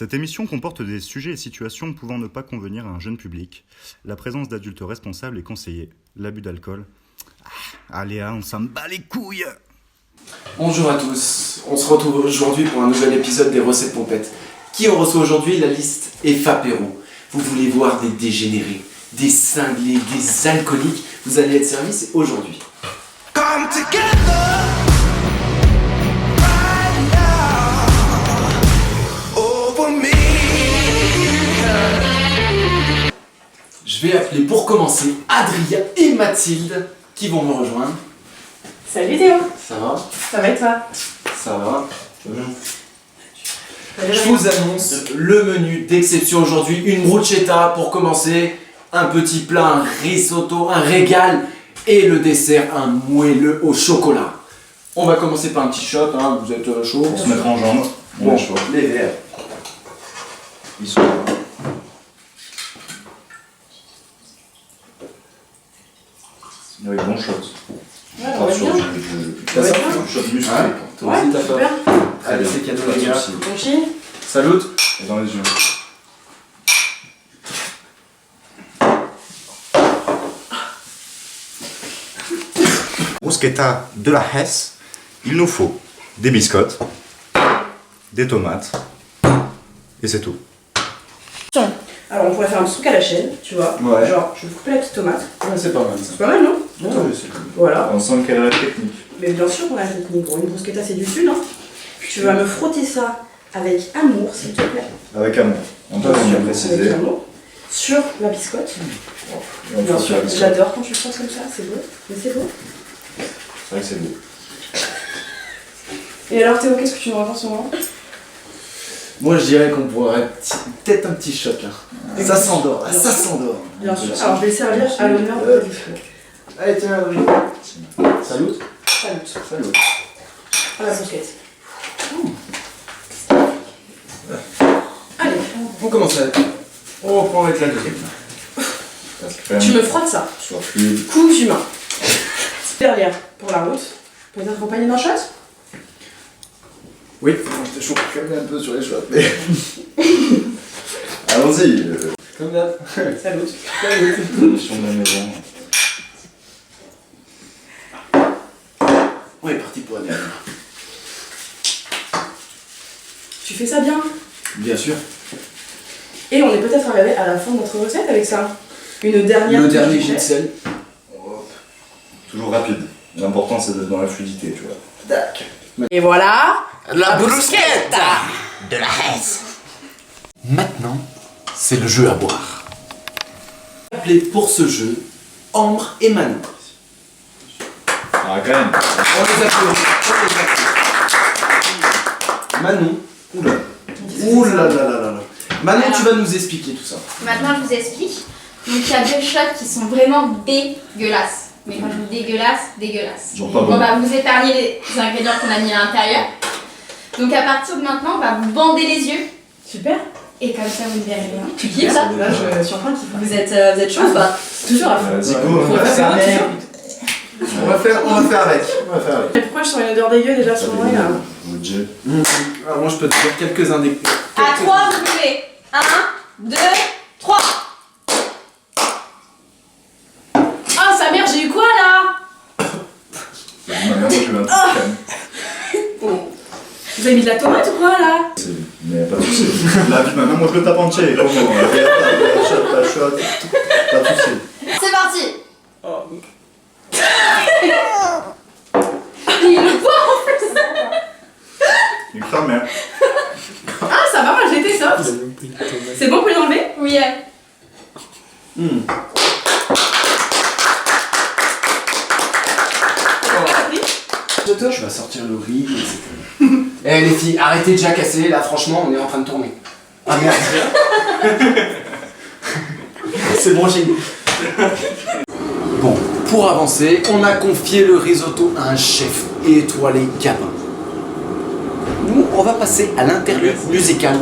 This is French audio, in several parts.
Cette émission comporte des sujets et situations pouvant ne pas convenir à un jeune public. La présence d'adultes responsables est conseillée. L'abus d'alcool... allez, on s'en bat les couilles. Bonjour à tous, on se retrouve aujourd'hui pour un nouvel épisode des Recettes Pompettes. Qui on reçoit aujourd'hui? La liste est Fapéro. Vous voulez voir des dégénérés, des cinglés, des alcooliques? Vous allez être servis, c'est aujourd'hui. Come together right now over me. Je vais appeler pour commencer Adrien et Mathilde qui vont me rejoindre. Salut Théo. Ça va? Ça va et toi? Ça va. Je vous annonce le menu d'exception aujourd'hui. Une bruschetta pour commencer, un petit plat, un risotto, un régal et le dessert, un moelleux au chocolat. On va commencer par un petit shot, hein. Vous êtes chaud? On se mettra en jambes. Bon, les verres. Ils sont là. Oui, bon shot. Ouais, on va bien. T'as ça? Shot musclé. Ouais. Toi aussi, Ouais, t'as super. pas? Allez, c'est cadeau les gars. Bon chine. Salut. Et dans les yeux. Bruschetta de la Hesse, il nous faut des biscottes, des tomates, et c'est tout. Alors on pourrait faire un petit truc à la chaîne, tu vois. Ouais. Genre, je vais couper la petite tomate. Ouais, c'est pas mal ça. C'est pas mal, non? Ouais, c'est cool. Voilà. On sent quelle est la technique. Mais bien sûr qu'on a la technique. Pour une bruschetta, c'est du sud, hein. Tu vas me frotter ça avec amour, s'il te plaît. Avec amour. On peut bien Avec préciser. amour. Sur la biscotte. On Bien fera sûr. la biscotte. J'adore quand tu frottes comme ça, c'est beau. Mais c'est beau. C'est vrai que c'est beau. Et alors Théo, qu'est-ce que tu nous racontes en ce moment? Moi je dirais qu'on pourrait peut-être un petit shot là. Ça s'endort, Bien ça sûr. s'endort. Bien sûr. Alors je vais le servir à l'honneur de la biscotte. Allez, tiens, Adrien. Salut. Salut. Salut. À la bruschette. Allez. On commence avec. On reprend avec la deuxième. Parce que quand Tu même, me frottes ça. soit fluide. Coups humains. Derrière, pour la route, peut-être accompagné d'un shot? Oui, j'étais chaud quand même un peu sur les shots, mais. Allons-y. Comme d'hab. Salut. Tradition de la maison. On est parti pour la dernière. Tu fais ça bien. Bien sûr. Et on est peut-être arrivé à la fin de notre recette avec ça. Une dernière. Le touche dernier de jet de chef. sel. Toujours rapide. L'important c'est d'être dans la fluidité, tu vois. Tac. Et voilà. La bruschetta de la Hesse. Maintenant, c'est le jeu à boire. Appelez pour ce jeu Ambre et Manon. Ah, quand même. On les applaudit. Manon. Oula. Oula là là là là. Manon, tu vas nous expliquer tout ça. Maintenant, je vous explique. Donc, il y a deux shots qui sont vraiment dégueulasses. Mais quand je dis dégueulasse, dégueulasse. Genre pas On bon. va vous épargner les ingrédients qu'on a mis à l'intérieur. Donc, à partir de maintenant, on va vous bander les yeux. Super. Et comme ça, vous ne verrez rien. Tu kiffes ça? Là, je suis en train de kiffer. Vous êtes chaud ou pas? Toujours à fond. Vas-y, go. On va faire avec. On va faire avec. Mais pourquoi je sens une odeur dégueu déjà sur moi là? Budget. Alors, moi, je peux te dire quelques indices. À 3, vous pouvez. 1, 2, 3. Ah sa mère, j'ai eu quoi là? Maintenant, je vais un peu Vous avez mis de la tomate ou quoi là? Mais pas de soucis. La vie de ma main, moi je le tape entier. Comment? Pas shot. Pas de soucis. C'est parti. Oh. Il le voit en plus. Une cramère. Ah ça va, moi j'ai été soft. C'est bon pour les enlever? Oui. Tu vas sortir le riz. Eh les filles, arrêtez de jacasser, là franchement on est en train de tourner. Ah merde. C'est bon, j'ai. Bon, pour avancer, on a confié le risotto à un chef étoilé Gabin. Nous, on va passer à l'interlude musical.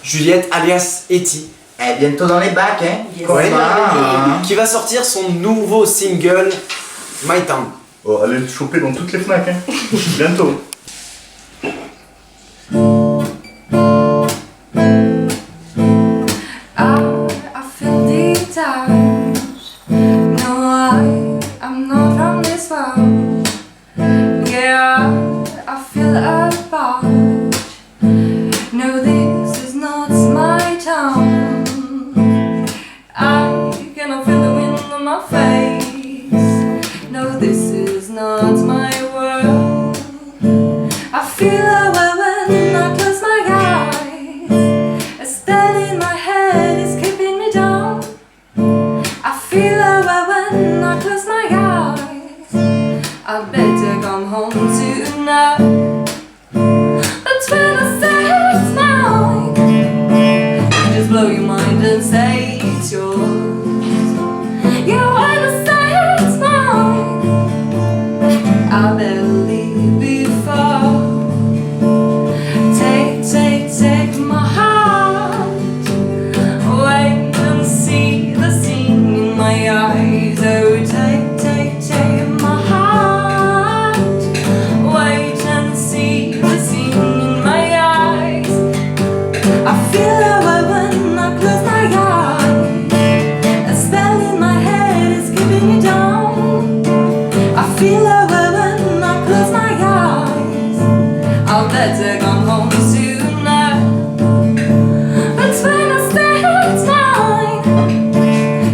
Juliette alias Eti. Eh, bientôt dans les bacs, hein. Ouais. Comment, Qui va sortir son nouveau single My Town. Oh, allez le choper dans toutes les Fnac, hein. Bientôt. I better come home tonight. But when I say it's mine, you just blow your mind and say it's yours. Yeah, when I say it's mine, I better leave before. Take my heart. Wait and see the scene in my eyes. Oh, take my heart. Wait and see the scene in my eyes. I feel a way when I close my eyes. A spell in my head is keeping me down. I feel a way when I close my eyes. I'll better come home tonight. But when I say it's mine,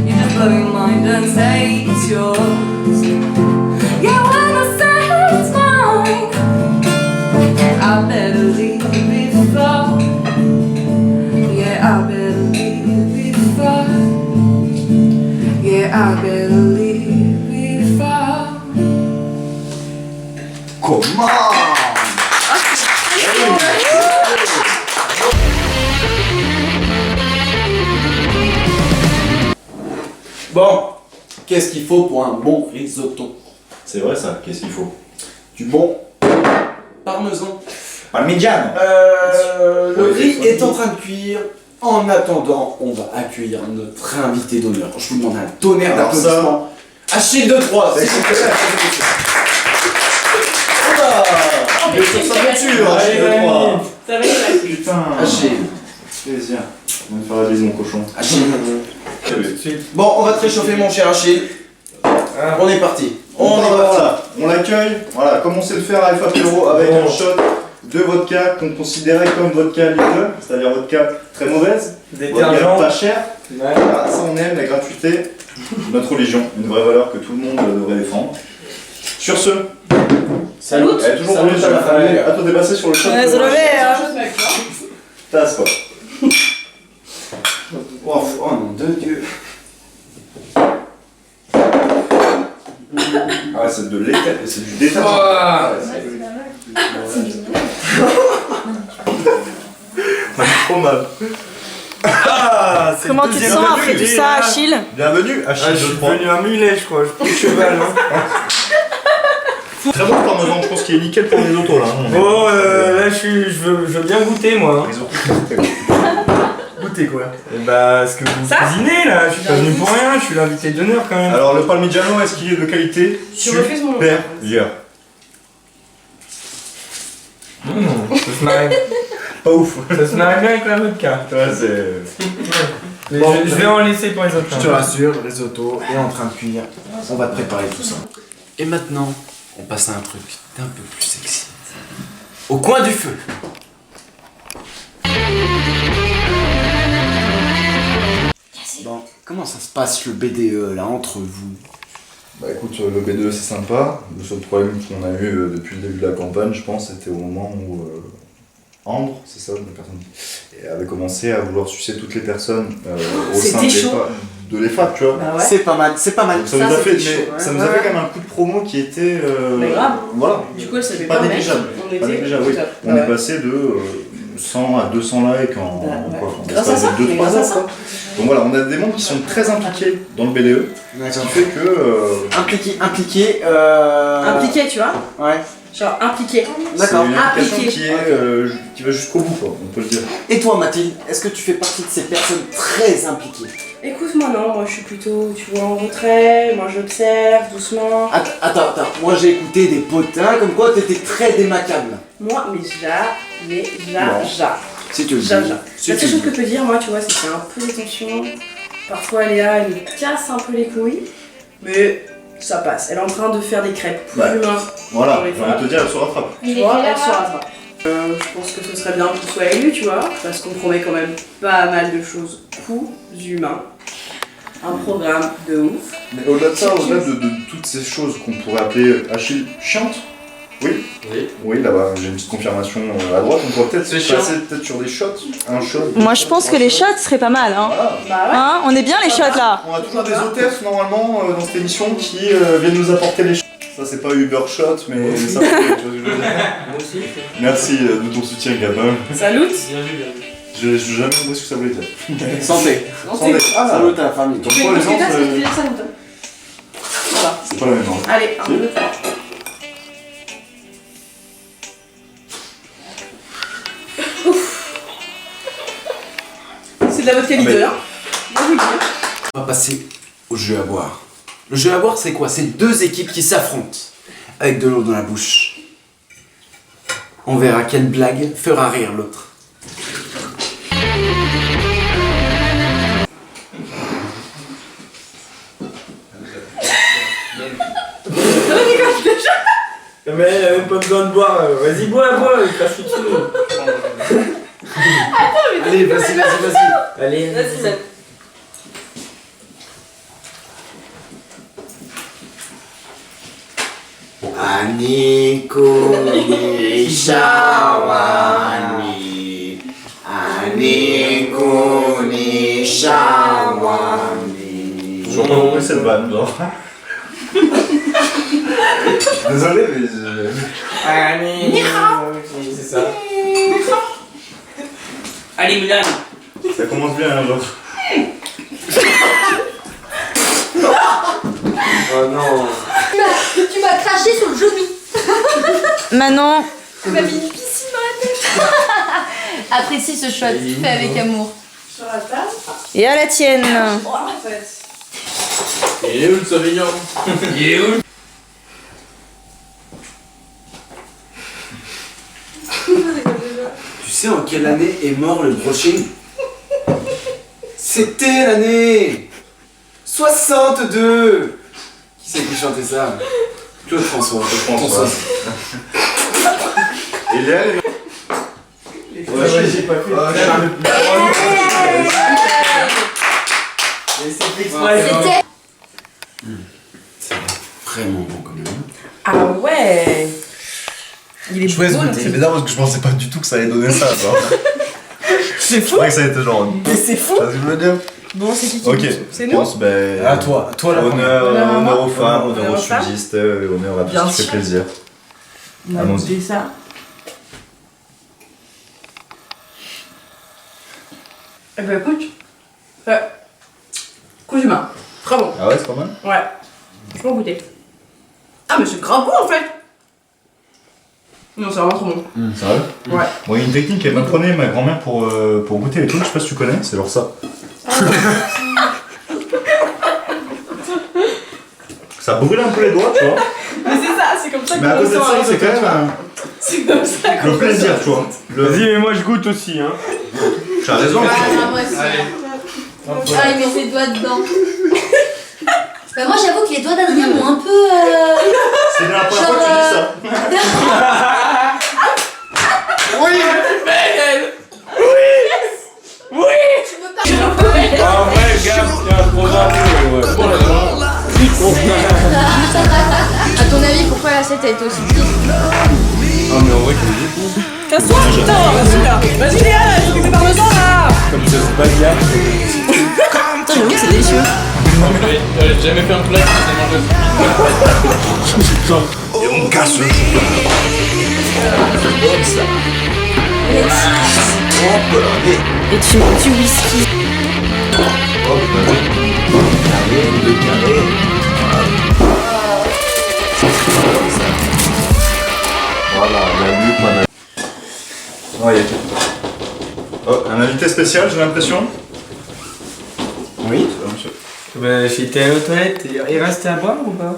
you just blow your mind and say it's yours. Yeah, when I say it's mine, I better leave before. Yeah, I better leave before. Yeah, I better leave before. Comment? Bon, qu'est-ce qu'il faut pour un bon risotto? C'est vrai ça, qu'est-ce qu'il faut? Du bon parmesan. Parmigiano. Le Ouais, riz c'est est en train de cuire. En attendant, on va accueillir notre invité d'honneur. Je vous demande un tonnerre Alors d'applaudissements. Achille de Troyes, s'il vous plaît. Oula, il est sur sa monture, Achille de Troyes. Ça va être Putain, Achille. plaisir. On va me faire la bise mon cochon. Achille. Bon, on va te réchauffer mon cher Achille. On est parti. On est parti. Voilà, on l'accueille, voilà, comme on sait le faire à F Apéro avec un shot de vodka qu'on considérait comme vodka Lidl, c'est-à-dire vodka très mauvaise, vodka pas cher. Voilà, ça on aime, la gratuité, notre religion, une vraie valeur que tout le monde devrait défendre. Sur ce, Salut. elle est toujours Salut, brûlée, ça va, famille. à toi de passer sur le shot. Ouais, se lever, hein. Tasse quoi. Oh mon Dieu. Ah, c'est de l'état, c'est du détail. Trop mal. Ah, c'est Comment le tu te deuxième sens venu, après tout et ça, là, Achille? Bienvenue, Ah, Achille je suis de Troyes. devenu un mulet, je crois. Je suis cheval. Très bon parmesan, je pense qu'il est nickel pour les autos là. Bon, là, je veux bien goûter, moi. Goûter quoi? Et bah, ce que vous Ça cuisinez là, je suis pas venu pour rien, je suis l'invité d'honneur quand même. Alors le Parmigiano, est-ce qu'il est de qualité? Tu refuses mon nom. Supérieur. Ça se marie, Pas ouf. ça se marie bien avec la vodka. Ouais, c'est... Mais Bon, je vais en laisser pour les autres. Je te rassure, le risotto est en train de cuire. On va te préparer tout ça. Et maintenant, on passe à un truc d'un peu plus sexy. Au coin du feu. Bon, comment ça se passe le BDE là entre vous? Bah écoute, le B2 c'est sympa. Le seul problème qu'on a eu depuis le début de la campagne, je pense, c'était au moment où Ambre, c'est ça, la personne, et avait commencé à vouloir sucer toutes les personnes au sein C'était chaud. de l'EFAP, tu vois. Bah ouais. C'est pas mal, c'est pas mal. Donc ça nous a fait, c'était chaud, ça nous a fait quand même un coup de promo qui était... Mais grave. Voilà. Du coup, elle savait Pas pas mettre. négligeable. On Pas était négligeable, oui. top. On Ouais. est passé de 100 à 200 likes en Ouais. quoi, en Grâce à l'espace ça, de 2-3 mais grâce à ans, ça. quoi. Donc voilà, on a des membres qui sont très impliqués dans le BDE, ce qui fait que... Impliqué, Impliqué, tu vois. Ouais. Genre impliqué. D'accord. C'est une application Impliqué. qui va jusqu'au bout, quoi, on peut le dire. Et toi Mathilde, est-ce que tu fais partie de ces personnes très impliquées? Écoute, moi non, moi je suis plutôt, tu vois, en retrait, moi j'observe doucement. Attends, moi j'ai écouté des potins comme quoi t'étais très démacable. Moi, mais Bon. Si tu le dis. La Si seule tu le chose dis. que je peux dire, moi, tu vois, c'est qu'il y a un peu de tension. Parfois, Léa, elle me casse un peu les couilles, mais ça passe. Elle est en train de faire des crêpes plus Ouais. humains. Voilà, Pour les j'ai envie de te dire, elle se rattrape. Il Tu est vois, quelle elle heure se là rattrape. Je pense que ce serait bien qu'il soit élu, tu vois, parce qu'on promet quand même pas mal de choses humains. Un programme de ouf. Mais au-delà de ça, au-delà de toutes ces choses qu'on pourrait appeler Achille chiantes, oui, oui, là-bas, j'ai une petite confirmation à droite, on pourrait peut-être se passer peut-être sur des shots, un shot. Moi je pense que les shots seraient pas mal, hein. Voilà. Bah ouais. Hein, on est bien les shots là. On a toujours des hôtesses normalement dans cette émission qui viennent nous apporter les shots. Ça c'est pas Uber Shot, mais ça fait, tu vois ce que je veux dire. Moi aussi. Merci de ton soutien, Gabin. Salut. J'ai jamais compris ce que ça voulait dire. Santé. Santé. Ah, Salut à la famille. comme quoi les gens, Voilà. c'est pas la même chose. Allez, 1, 2, 3. C'est de la vodka leader. Hein. Moi, je vous le dis. On va passer au jeu à boire. Le jeu à boire, c'est quoi? C'est deux équipes qui s'affrontent avec de l'eau dans la bouche. On verra quelle blague fera rire l'autre. Mais elle a même pas besoin de boire. Vas-y, bois, il crache dessus. Allez, vas-y. Allez. Vas-y, Zed. Anikuni shawani, Anikuni shawani. Toujours pas compris cette vanne, genre. Désolé, mais C'est ça. Allez, Mulan. ça commence bien, hein, genre. Oh non. Tu m'as craché sur le genou. Manon, Tu m'as mis une piscine dans la tête. Apprécie ce shot, fait avec amour. Sur la table. et à la tienne. Oh, en fait. Il est où le Sauvignon? Il est où? Tu sais en quelle année est mort le brushing? C'était l'année 62. Qui c'est qui chantait ça? Claude François. François. Et Léa, les Ouais, j'ai pas fait. Mais c'est exprès. C'était. C'est vraiment bon quand même. Ah ouais. Il est Je pourrais beau, goûter. C'est bizarre parce que je pensais pas du tout que ça allait donner ça, genre. C'est Je fou. croyais que ça allait être genre. Mais c'est fou. Tu vois ce que je veux dire? Bon, c'est qui Ok. C'est Je nous. pense, ben. À toi la Honneur, Honneur à moi. honneur aux femmes, Honneur honneur aux aux femmes. sudistes, honneur à tout Bien ce qui fait sûr. plaisir. On a Allons-y. goûté ça. Eh ben écoute. Coup d'humain. Très bon. Ah ouais, c'est pas mal? Ouais. Je peux en goûter. Ah, mais c'est grave bon en fait. Non, c'est vraiment trop bon. Sérieux? Ouais. Bon, il y a une technique qu'elle m'apprenait ma grand-mère pour goûter les trucs, je sais pas si tu connais, c'est genre ça. Ça brûle un peu les doigts, tu vois. Mais c'est ça, c'est comme ça Mais à qu'on côté de ressent ça, avec c'est quand même C'est comme ça qu'on le plaisir, tu vois. Vas-y, mais moi je goûte aussi, hein. Tu as raison. Ah, moi aussi. Ah, il met ses doigts dedans. Bah, moi, j'avoue que les doigts d'Adrien m'ont un peu. C'est bien la première fois que tu dis ça. Tu me parles. Ah ouais, gars, tiens, programme. À ton avis, pourquoi l'assiette a été aussi petite? Ah, mais en vrai, comme dit, Casse-toi, putain. Vas-y là. Vas-y Léa, là, il faut que t'es parmesan là. comme ça, c'est pas bien. Putain, j'avoue que c'est délicieux. J'avais jamais fait un plat qui s'est mangé. Et on casse le Et tu mets du whisky. Voilà, bienvenue, madame. Ouais, oh, un invité spécial, j'ai l'impression. Oui. Ça va, monsieur. Bah, j'étais aux toilettes, il restait à boire ou pas?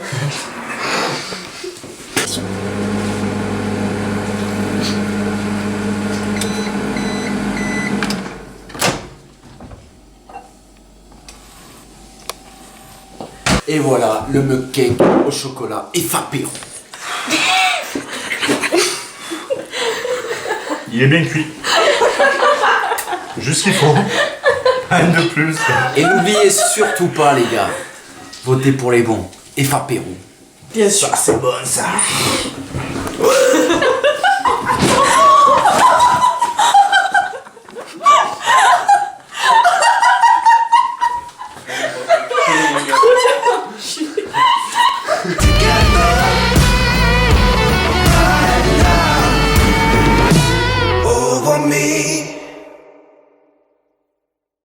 Et voilà, le mug cake au chocolat et Fapéro. Il est bien cuit. Juste ce qu'il faut. Rien de plus. Et n'oubliez surtout pas les gars, votez pour les bons et Fapéro. Bien sûr. C'est bon ça.